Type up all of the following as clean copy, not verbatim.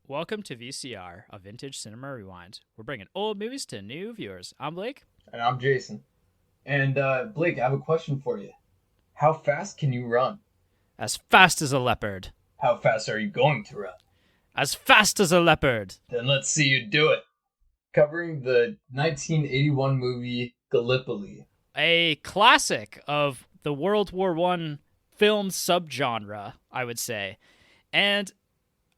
Welcome to VCR, a vintage cinema rewind. We're bringing old movies to new viewers. I'm Blake. And I'm Jason. And Blake, I have a question for you. How fast can you run? As fast as a leopard. How fast are you going to run? As fast as a leopard. Then let's see you do it. Covering the 1981 movie Gallipoli. A classic of the World War I film subgenre, I would say. And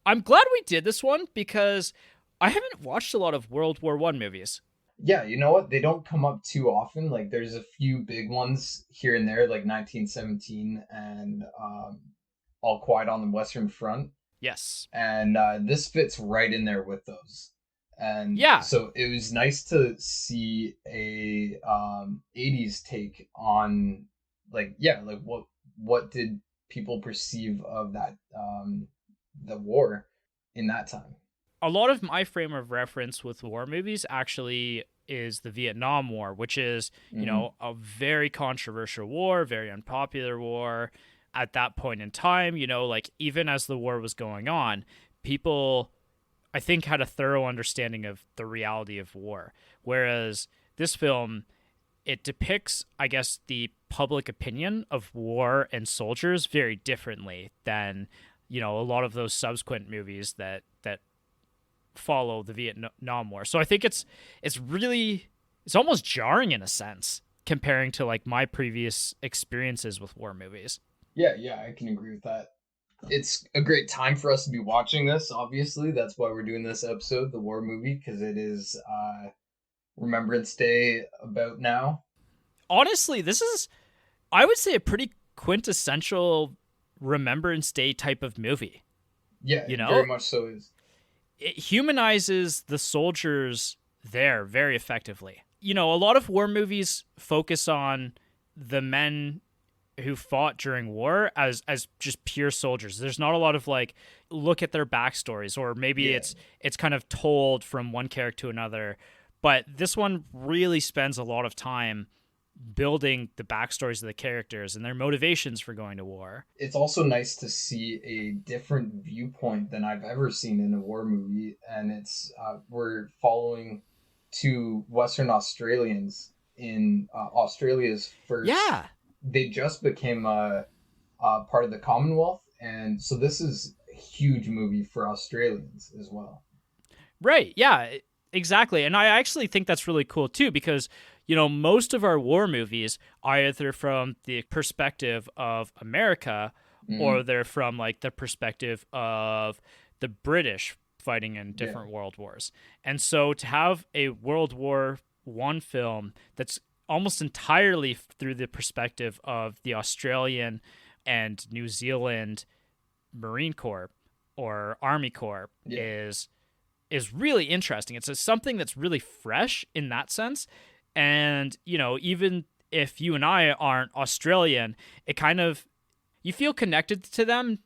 I'm glad we did this one because I haven't watched a lot of World War I movies. Yeah, you know what? They don't come up too often. Like, there's a few big ones here and there, like 1917 and All Quiet on the Western Front. Yes. And this fits right in there with those. And Yeah. so it was nice to see a 80s take on like what did people perceive of that the war in that time. A lot of my frame of reference with war movies actually is the Vietnam War, which is, a very controversial war, very unpopular war at that point in time. Like even as the war was going on, people, I think, had a thorough understanding of the reality of war. Whereas this film, it depicts, I guess, the public opinion of war and soldiers very differently than, a lot of those subsequent movies that follow the Vietnam War. So I think it's almost jarring in a sense comparing to like my previous experiences with war movies. Yeah, I can agree with that. It's a great time for us to be watching this, obviously. That's why we're doing this episode, the war movie, because it is Remembrance Day about now. Honestly, this is, I would say, a pretty quintessential Remembrance Day type of movie. Yeah, very much so is. It humanizes the soldiers there very effectively. A lot of war movies focus on the men who fought during war as just pure soldiers. There's not a lot of like look at their backstories, or maybe it's kind of told from one character to another. But this one really spends a lot of time building the backstories of the characters and their motivations for going to war. It's also nice to see a different viewpoint than I've ever seen in a war movie, and it's we're following two Western Australians in Australia's first. Yeah, they just became part of the Commonwealth, and so this is a huge movie for Australians as well. Right. Yeah. Exactly. And I actually think that's really cool too, because most of our war movies are either from the perspective of America or they're from like the perspective of the British fighting in different world wars. And so to have a World War I film that's almost entirely through the perspective of the Australian and New Zealand Marine Corps or Army Corps is really interesting. It's something that's really fresh in that sense. And, even if you and I aren't Australian, it kind of, you feel connected to them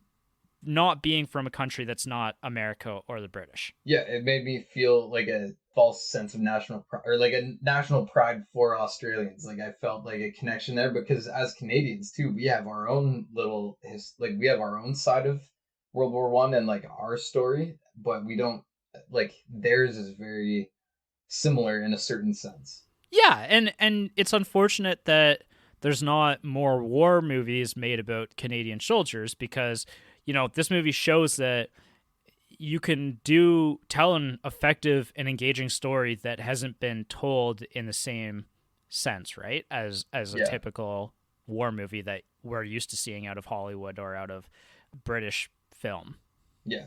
not being from a country that's not America or the British. Yeah, it made me feel like a false sense of national pride, or like a national pride for Australians. Like I felt like a connection there because as Canadians too, we have our own little, we have our own side of World War One and like our story, but we don't, like theirs is very similar in a certain sense. Yeah, and it's unfortunate that there's not more war movies made about Canadian soldiers because, this movie shows that you can tell an effective and engaging story that hasn't been told in the same sense, right? As a typical war movie that we're used to seeing out of Hollywood or out of British film. Yeah.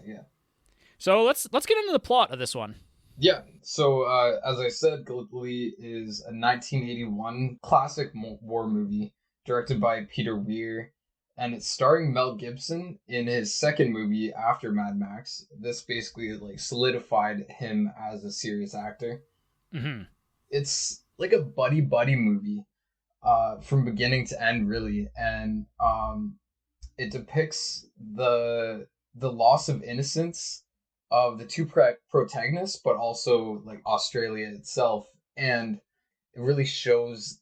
So let's get into the plot of this one. Yeah, so as I said, Gallipoli is a 1981 classic war movie directed by Peter Weir, and it's starring Mel Gibson in his second movie after Mad Max. This basically like solidified him as a serious actor. Mm-hmm. It's like a buddy movie from beginning to end, really, and it depicts the loss of innocence of the two protagonists, but also like Australia itself, and it really shows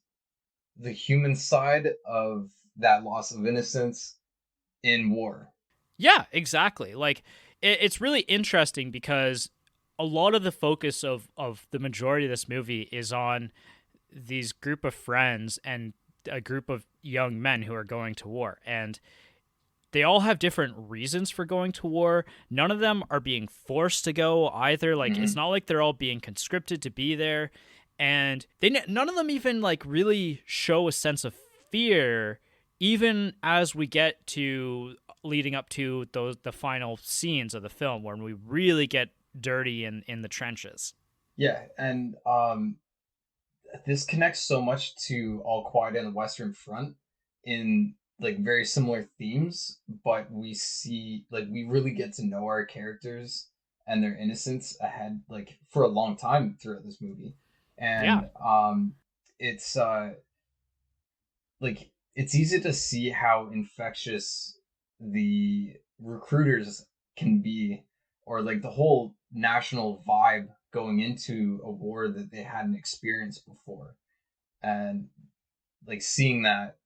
the human side of that loss of innocence in war. Yeah, exactly. Like it's really interesting because a lot of the focus of the majority of this movie is on these group of friends and a group of young men who are going to war. And they all have different reasons for going to war. None of them are being forced to go either. Like, it's not like they're all being conscripted to be there. And none of them even like really show a sense of fear, even as we get to leading up to the final scenes of the film when we really get dirty in the trenches. Yeah, and this connects so much to All Quiet on the Western Front in like very similar themes, but we really get to know our characters and their innocence ahead like for a long time throughout this movie. Yeah. And it's like it's easy to see how infectious the recruiters can be, or like the whole national vibe going into a war that they hadn't experienced before, and like seeing that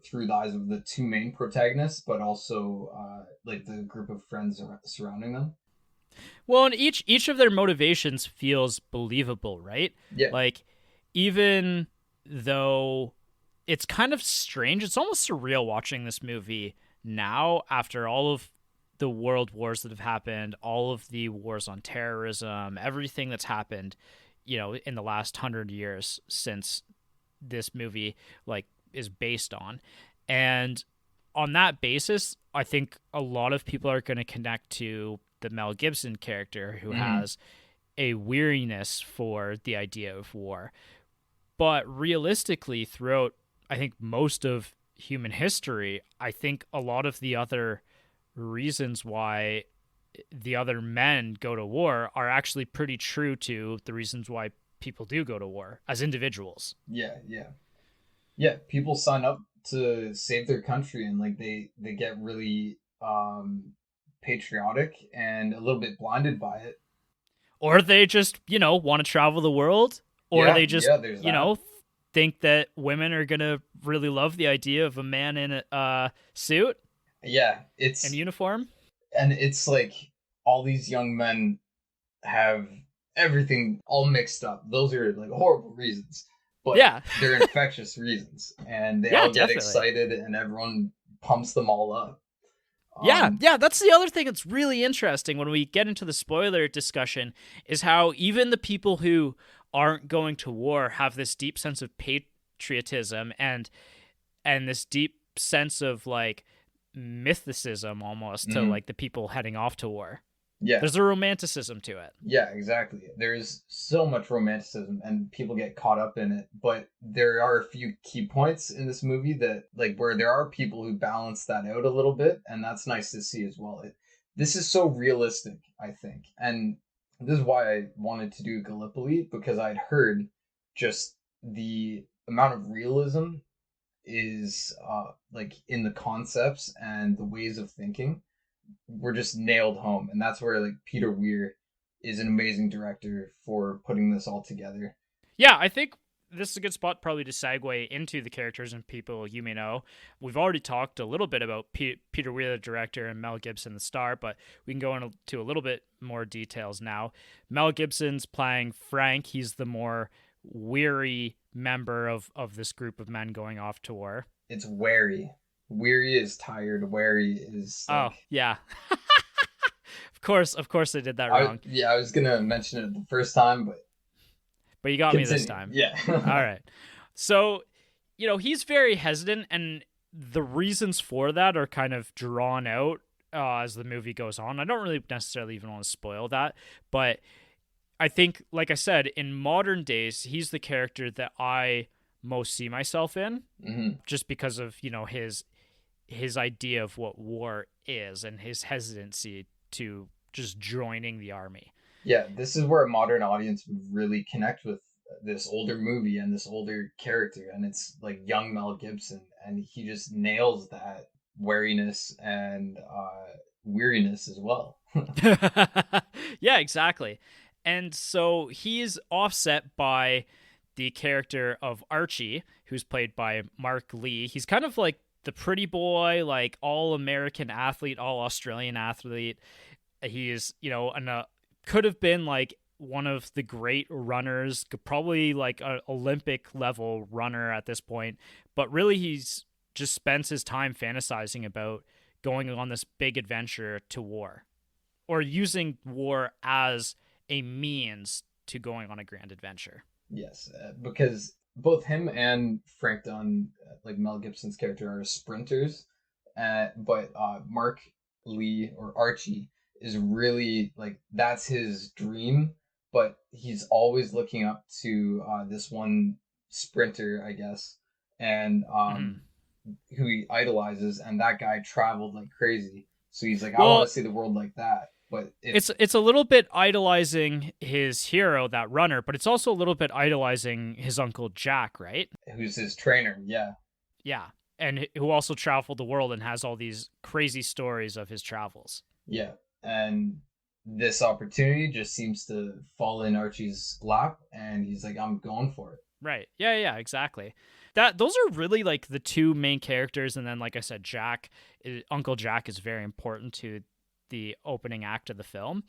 through the eyes of the two main protagonists, but also like the group of friends surrounding them. Well, and each of their motivations feels believable, right? Yeah. Like, even though it's kind of strange, it's almost surreal watching this movie now after all of the world wars that have happened, all of the wars on terrorism, everything that's happened, in the last 100 years since this movie like is based on. And on that basis, I think a lot of people are going to connect to the Mel Gibson character who has a weariness for the idea of war. But realistically, throughout, I think, most of human history, I think a lot of the other reasons why the other men go to war are actually pretty true to the reasons why people do go to war as individuals. Yeah, people sign up to save their country, and like they get really patriotic and a little bit blinded by it. Or they just, want to travel the world, or they just, there's that. think that women are going to really love the idea of a man in a suit. Yeah, it's in uniform. And it's like all these young men have everything all mixed up. Those are like horrible reasons, but yeah, they're infectious reasons, and they all get excited, and everyone pumps them all up. Yeah, that's the other thing that's really interesting when we get into the spoiler discussion is how even the people who aren't going to war have this deep sense of patriotism and this deep sense of like mythicism almost to like the people heading off to war. Yeah, there's a romanticism to it. Yeah, exactly. There's so much romanticism and people get caught up in it, but there are a few key points in this movie that like where there are people who balance that out a little bit, and that's nice to see as well. This is so realistic, I think. And this is why I wanted to do Gallipoli, because I'd heard just the amount of realism is like in the concepts and the ways of thinking were just nailed home, and that's where like Peter Weir is an amazing director for putting this all together. Yeah, I think this is a good spot probably to segue into the characters and people you may know. We've already talked a little bit about Peter Weir, the director, and Mel Gibson, the star, but we can go into a little bit more details now. Mel Gibson's playing Frank. He's the more weary member of this group of men going off to war. It's wary. Weary is tired. Wary is like... Oh, yeah. Of course I did that wrong. I was going to mention it the first time, but you got me this time. Yeah. All right. So, he's very hesitant, and the reasons for that are kind of drawn out as the movie goes on. I don't really necessarily even want to spoil that, but I think, like I said, in modern days, he's the character that I most see myself in, just because of, his idea of what war is and his hesitancy to just joining the army. Yeah, this is where a modern audience would really connect with this older movie and this older character, and it's like young Mel Gibson, and he just nails that wariness and weariness as well. Yeah, exactly. And so he's offset by the character of Archie, who's played by Mark Lee. He's kind of like the pretty boy, like all American athlete, all Australian athlete. He is, could have been like one of the great runners, probably like an Olympic level runner at this point, but really he's just spends his time fantasizing about going on this big adventure to war, or using war as a means to going on a grand adventure. Yes, because both him and Frank Dunn, like Mel Gibson's character, are sprinters, but Mark Lee or Archie is really like that's his dream, but he's always looking up to this one sprinter, I guess, and who he idolizes, and that guy traveled like crazy. So he's like, I want to see the world like that. But it's a little bit idolizing his hero, that runner, but it's also a little bit idolizing his uncle Jack, right? Who's his trainer? Yeah. Yeah, and who also traveled the world and has all these crazy stories of his travels. Yeah, and this opportunity just seems to fall in Archie's lap, and he's like, I'm going for it. Right. Yeah, exactly. Those are really like the two main characters, and then like I said, Uncle Jack is very important to the opening act of the film.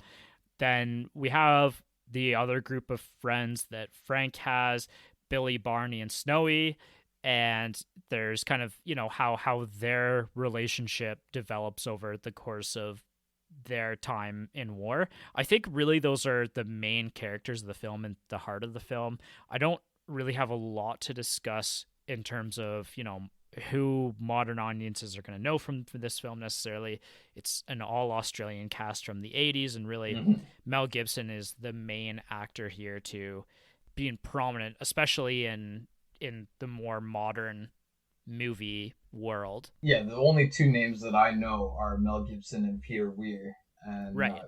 Then we have the other group of friends that Frank has, Billy, Barney, and Snowy, and there's kind of, how their relationship develops over the course of their time in war. I think really those are the main characters of the film and the heart of the film. I don't really have a lot to discuss in terms of, who modern audiences are going to know from this film necessarily. It's an all Australian cast from the 80s, and really Mel Gibson is the main actor here to being prominent, especially in the more modern movie world. Yeah, the only two names that I know are Mel Gibson and Peter Weir. And right.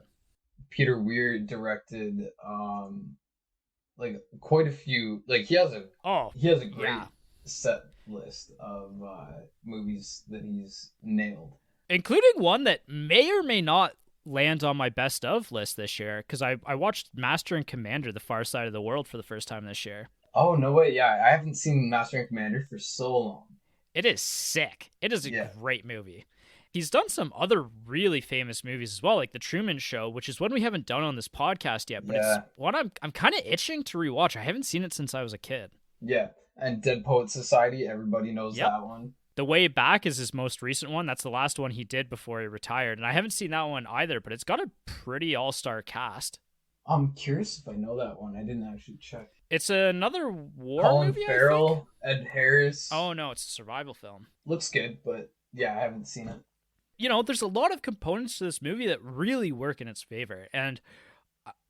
Peter Weir directed like quite a few, like he has a great set list of movies that he's nailed, including one that may or may not land on my best of list this year, because I watched Master and Commander: The Far Side of the World for the first time this year. Oh, no way. Yeah, I haven't seen Master and Commander for so long. It is sick. It is a great movie. He's done some other really famous movies as well, like The Truman Show, which is one we haven't done on this podcast yet, but it's one I'm kind of itching to rewatch. I haven't seen it since I was a kid. Yeah, and Dead Poet Society, everybody knows that one. The Way Back is his most recent one. That's the last one he did before he retired, and I haven't seen that one either, but it's got a pretty all-star cast. I'm curious if I know that one. I didn't actually check. It's another war Colin movie, Farrell, Ed Harris. Oh, no, it's a survival film. Looks good, but yeah, I haven't seen it. There's a lot of components to this movie that really work in its favor. And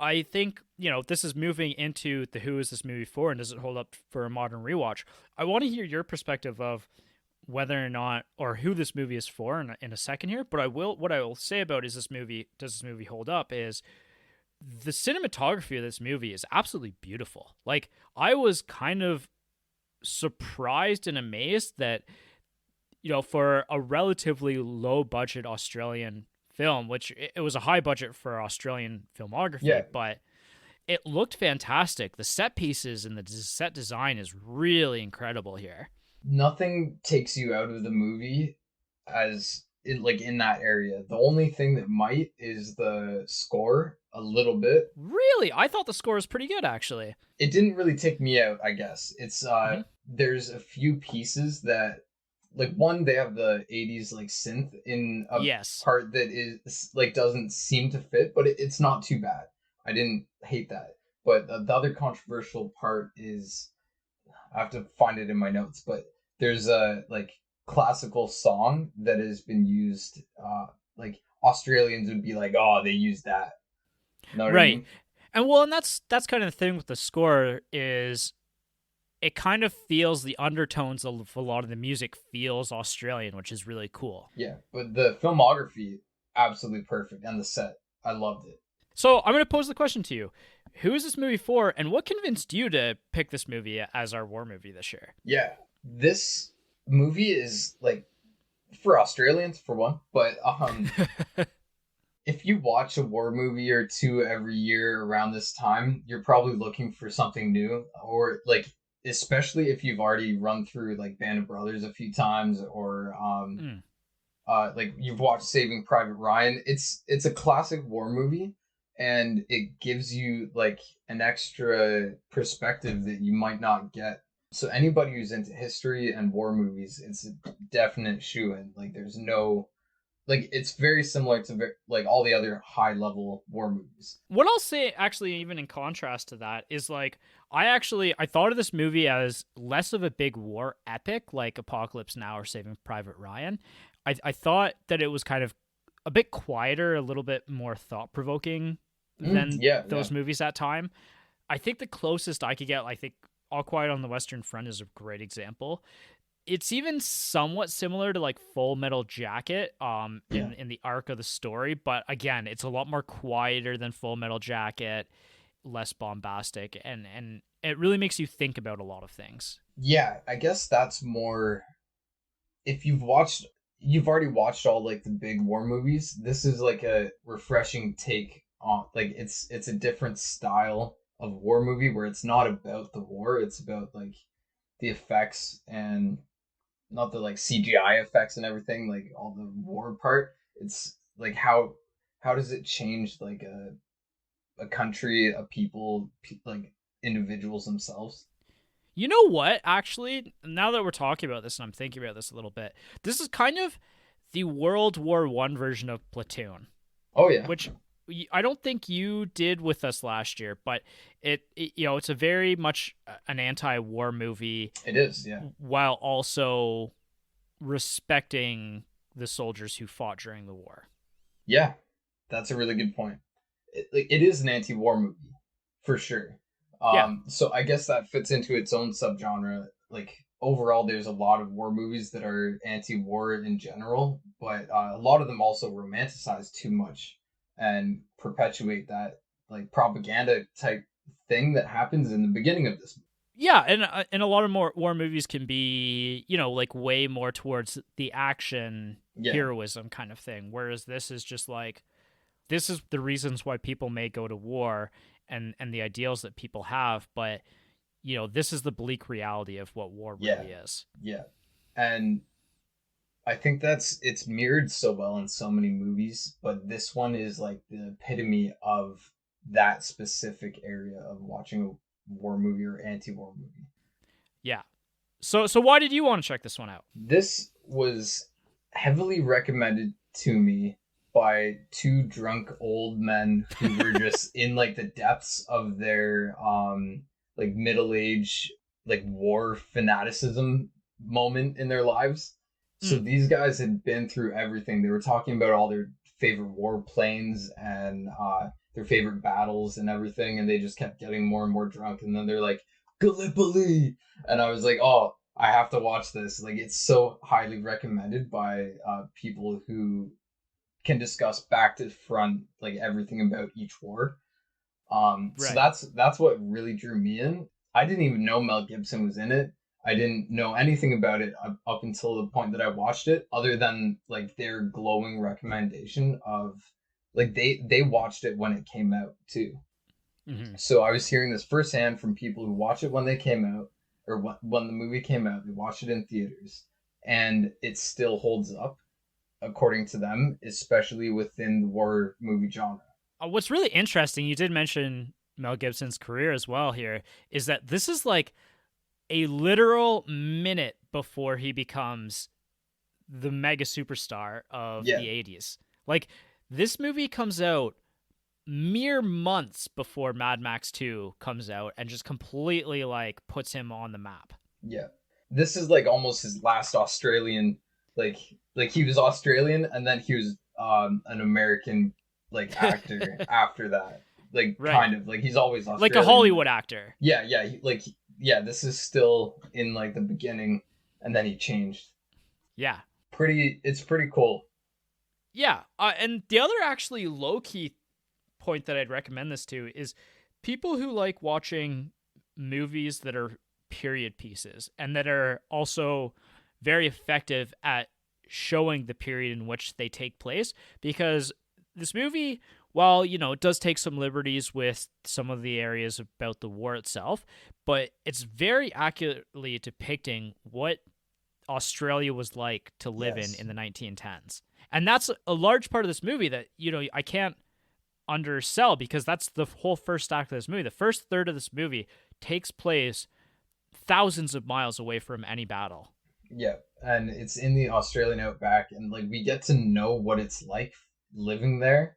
I think, this is moving into the who is this movie for, and does it hold up for a modern rewatch? I want to hear your perspective of whether or not, or who this movie is for in a second here. But what I will say about does this movie hold up, is the cinematography of this movie is absolutely beautiful. Like, I was kind of surprised and amazed that, for a relatively low budget Australian film, which it was a high budget for Australian filmography, but it looked fantastic. The set pieces and the set design is really incredible here. Nothing takes you out of the movie as in that area. The only thing that might is the score a little bit. Really? I thought the score was pretty good, actually. It didn't really take me out, I guess. It's there's a few pieces that, like, one, they have the 80s like synth in a part that is like doesn't seem to fit, but it's not too bad. I didn't hate that. But the other controversial part is, I have to find it in my notes, but there's a like classical song that has been used, like Australians would be like, oh, they used that. You know what I mean? And that's kind of the thing with the score, is it kind of feels, the undertones of a lot of the music feels Australian, which is really cool. Yeah, but the filmography, absolutely perfect, and the set, I loved it. So I'm going to pose the question to you. Who is this movie for, and what convinced you to pick this movie as our war movie this year? Yeah, this movie is, like, for Australians, for one, but if you watch a war movie or two every year around this time, you're probably looking for something new, or, like, especially if you've already run through, like, Band of Brothers a few times, or like you've watched Saving Private Ryan. It's a classic war movie, and it gives you like an extra perspective that you might not get. So anybody who's into history and war movies, it's a definite shoe in. Like there's no like it's very similar to like all the other high level war movies. What I'll say, actually, even in contrast to that, is like I thought of this movie as less of a big war epic like Apocalypse Now or Saving Private Ryan. I thought that it was kind of a bit quieter, a little bit more thought provoking than those movies at time. I think the closest I could get, I think All Quiet on the Western Front is a great example. It's even somewhat similar to like Full Metal Jacket in the arc of the story, but again, it's a lot more quieter than Full Metal Jacket, less bombastic, and it really makes you think about a lot of things. Yeah, I guess that's more if you've already watched all like the big war movies. This is like a refreshing take on like it's a different style of war movie where it's not about the war, it's about like the effects and not the like CGI effects and everything, like all the war part. It's like how does it change like a country, a people, like individuals themselves. You know what? Actually, now that we're talking about this and I'm thinking about this a little bit, this is kind of the World War One version of Platoon. Oh yeah, which I don't think you did with us last year, but it's a very much an anti-war movie. It is, yeah. While also respecting the soldiers who fought during the war. Yeah, that's a really good point. It is an anti-war movie for sure. So I guess that fits into its own subgenre. Like overall, there's a lot of war movies that are anti-war in general, but a lot of them also romanticize too much and perpetuate that like propaganda type thing that happens in the beginning of this movie. Yeah, and a lot of more war movies can be, like way more towards the action heroism kind of thing, whereas this is just like this is the reasons why people may go to war and the ideals that people have, but this is the bleak reality of what war really is. Yeah. And I think it's mirrored so well in so many movies, but this one is like the epitome of that specific area of watching a war movie or anti-war movie. Yeah. So why did you want to check this one out? This was heavily recommended to me by two drunk old men who were just in like the depths of their like middle age like war fanaticism moment in their lives. So these guys had been through everything. They were talking about all their favorite war planes and their favorite battles and everything, and they just kept getting more and more drunk. And then they're like, Gallipoli! And I was like, oh, I have to watch this. Like, it's so highly recommended by people who can discuss back to front, like everything about each war. So that's what really drew me in. I didn't even know Mel Gibson was in it. I didn't know anything about it up until the point that I watched it, other than like their glowing recommendation of like they watched it when it came out too. Mm-hmm. So I was hearing this firsthand from people who watched it when they came out, or when the movie came out. They watched it in theaters, and it still holds up, according to them, especially within the war movie genre. What's really interesting, you did mention Mel Gibson's career as well here, is that this is like a literal minute before he becomes the mega superstar of the 80s. Like, this movie comes out mere months before Mad Max 2 comes out and just completely, like, puts him on the map. Yeah. This is, like, almost his last Australian, like he was Australian, and then he was an American, like, actor after that. Like, kind of. Like, he's always Australian. Like a Hollywood actor. Yeah, this is still in like the beginning, and then he changed. Yeah. It's pretty cool. Yeah. And the other actually low-key point that I'd recommend this to is people who like watching movies that are period pieces and that are also very effective at showing the period in which they take place, because this movie, while, it does take some liberties with some of the areas about the war itself, but it's very accurately depicting what Australia was like to live Yes. in the 1910s. And that's a large part of this movie that, I can't undersell, because that's the whole first act of this movie. The first third of this movie takes place thousands of miles away from any battle. Yeah, and it's in the Australian outback, and like we get to know what it's like living there.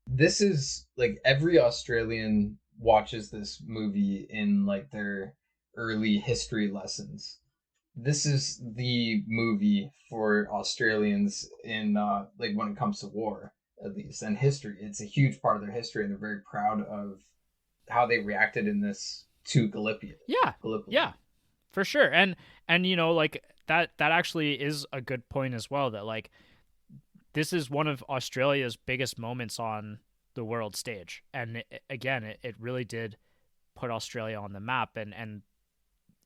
This is like every Australian watches this movie in like their early history lessons. This is the movie for Australians in like when it comes to war, at least, and history. It's a huge part of their history, and they're very proud of how they reacted in this to Gallipoli. Yeah. Gallipoli. Yeah. For sure. And like that actually is a good point as well, that like this is one of Australia's biggest moments on the world stage. And again, it really did put Australia on the map, and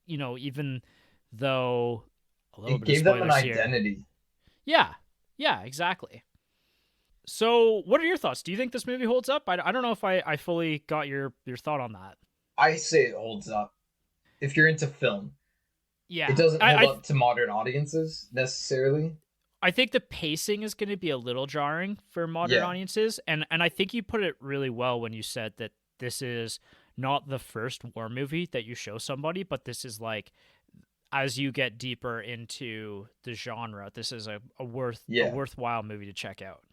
even though a little It bit of gave them an spoilers here. identity. Yeah. Yeah, exactly. So, what are your thoughts? Do you think this movie holds up? I don't know if I fully got your thought on that. I say it holds up. If you're into film, it Yeah. doesn't hold I up to modern audiences necessarily. I think the pacing is going to be a little jarring for modern Yeah, audiences, and I think you put it really well when you said that this is not the first war movie that you show somebody, but this is like, as you get deeper into the genre, this is a yeah, worthwhile movie to check out.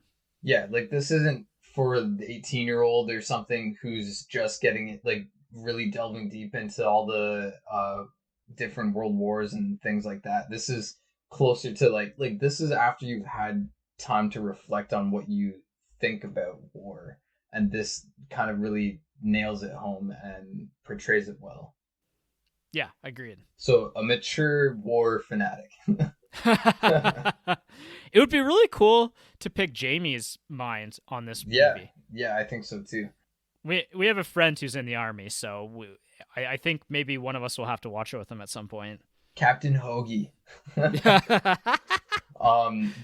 yeah. Like this isn't for the 18-year-old or something who's just getting it, like really delving deep into all the different world wars and things like that. This is closer to like this is after you've had time to reflect on what you think about war, and this kind of really nails it home and portrays it well. Yeah, agreed. So a mature war fanatic. It would be really cool to pick Jamie's mind on this Yeah, movie. yeah, I think so too. We have a friend who's in the army, so I think maybe one of us will have to watch it with him at some point. Captain Hoagie.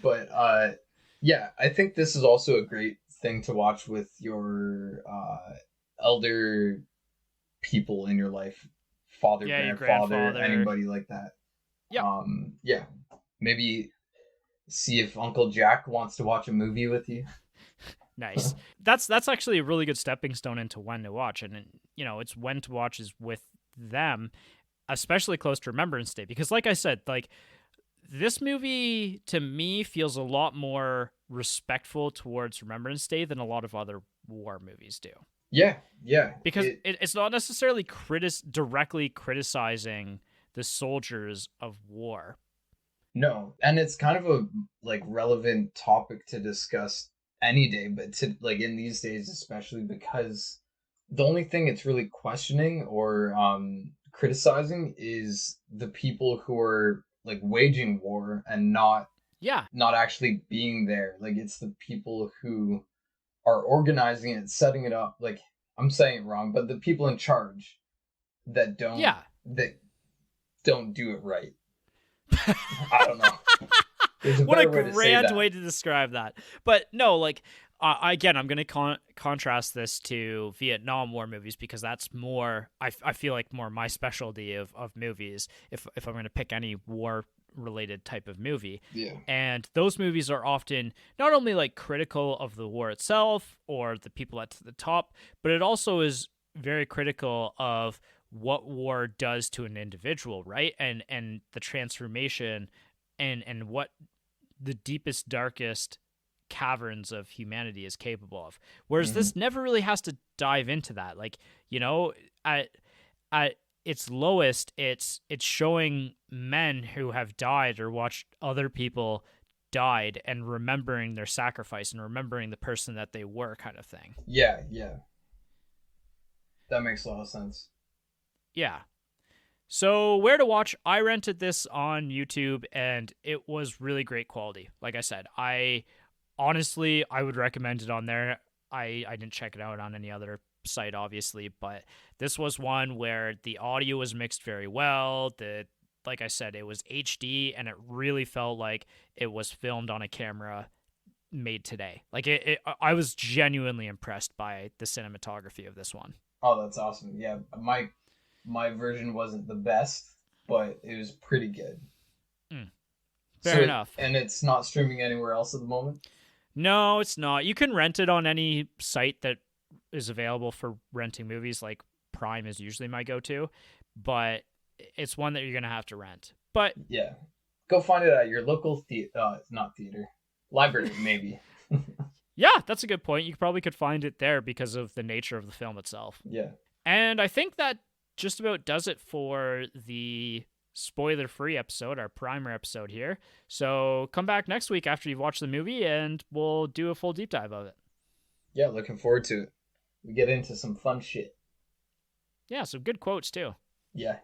But yeah, I think this is also a great thing to watch with your elder people in your life, father, Yeah, your grandfather, grandfather. anybody like that. Yep. Yeah, maybe see if Uncle Jack wants to watch a movie with you. Nice. That's actually a really good stepping stone into when to watch, and it's when to watch is with them, especially close to Remembrance Day, because like I said, like this movie to me feels a lot more respectful towards Remembrance Day than a lot of other war movies do. Yeah, yeah. Because it's not necessarily directly criticizing the soldiers of war. No, and it's kind of a like relevant topic to discuss any day, but to like in these days especially because the only thing it's really questioning or criticizing is the people who are like waging war and Yeah. not actually being there. Like it's the people who are organizing it, setting it up. Like I'm saying it wrong, but the people in charge that Yeah. don't do it right. I don't know. There's a What a better way to say grand that. way to describe that. But no, like again, I'm going to contrast this to Vietnam War movies, because that's more, I feel like more my specialty of movies, if I'm going to pick any war related type of movie. Yeah. And those movies are often not only like critical of the war itself or the people at the top, but it also is very critical of what war does to an individual, right? And the transformation and what the deepest, darkest caverns of humanity is capable of. Whereas Mm-hmm. this never really has to dive into that. Like, at its lowest, it's showing men who have died or watched other people died and remembering their sacrifice and remembering the person that they were, kind of thing. Yeah, yeah. That makes a lot of sense. Yeah. So, where to watch? I rented this on YouTube and it was really great quality. Like I said, I would recommend it on there. I didn't check it out on any other site, obviously, but this was one where the audio was mixed very well. Like I said, it was HD and it really felt like it was filmed on a camera made today. Like I was genuinely impressed by the cinematography of this one. Oh, that's awesome. Yeah, my version wasn't the best, but it was pretty good. Mm. Fair enough. And it's not streaming anywhere else at the moment? No, it's not. You can rent it on any site that is available for renting movies. Like Prime is usually my go-to, but it's one that you're gonna have to rent. But yeah, go find it at your local not theater, library maybe. yeah, that's a good point. You probably could find it there because of the nature of the film itself. Yeah. And I think that just about does it for the spoiler-free episode, our primer episode here. So come back next week after you've watched the movie, and we'll do a full deep dive of it. Yeah, looking forward to it. We get into some fun shit. Yeah, some good quotes too. Yeah.